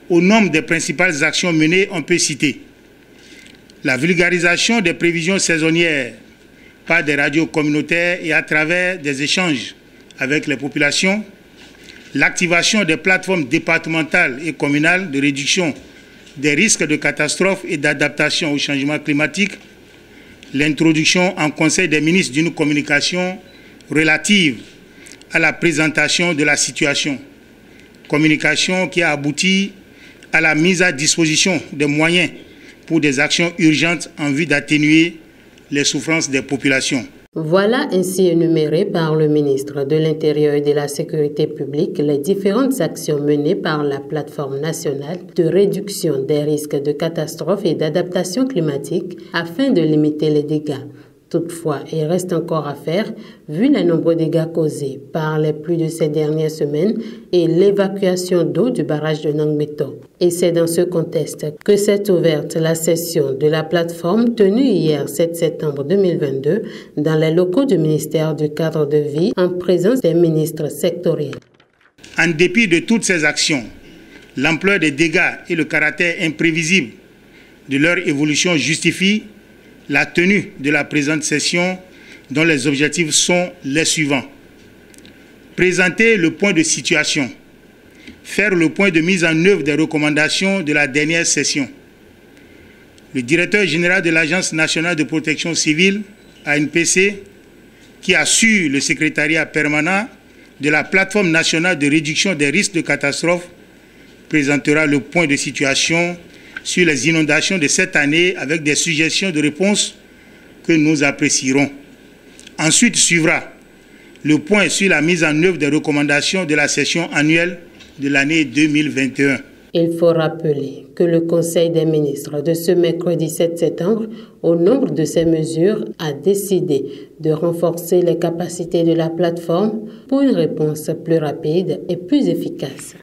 Au nombre des principales actions menées, on peut citer la vulgarisation des prévisions saisonnières par des radios communautaires et à travers des échanges avec les populations, l'activation des plateformes départementales et communales de réduction des risques de catastrophes et d'adaptation au changement climatique, l'introduction en Conseil des ministres d'une communication relative à la présentation de la situation, communication qui a abouti à la mise à disposition des moyens pour des actions urgentes en vue d'atténuer les souffrances des populations. Voilà ainsi énumérées par le ministre de l'Intérieur et de la Sécurité publique les différentes actions menées par la plateforme nationale de réduction des risques de catastrophes et d'adaptation climatique afin de limiter les dégâts. Toutefois, il reste encore à faire vu les nombreux dégâts causés par les pluies de ces dernières semaines et l'évacuation d'eau du barrage de Nangmeto. Et c'est dans ce contexte que s'est ouverte la session de la plateforme tenue hier 7 septembre 2022 dans les locaux du ministère du Cadre de Vie en présence des ministres sectoriels. En dépit de toutes ces actions, l'ampleur des dégâts et le caractère imprévisible de leur évolution justifient la tenue de la présente session dont les objectifs sont les suivants. Présenter le point de situation, faire le point de mise en œuvre des recommandations de la dernière session. Le directeur général de l'Agence nationale de protection civile, ANPC, qui assure le secrétariat permanent de la plateforme nationale de réduction des risques de catastrophe, présentera le point de situation sur les inondations de cette année avec des suggestions de réponse que nous apprécierons. Ensuite suivra le point sur la mise en œuvre des recommandations de la session annuelle de l'année 2021. Il faut rappeler que le Conseil des ministres de ce mercredi 7 septembre, au nombre de ces mesures, a décidé de renforcer les capacités de la plateforme pour une réponse plus rapide et plus efficace.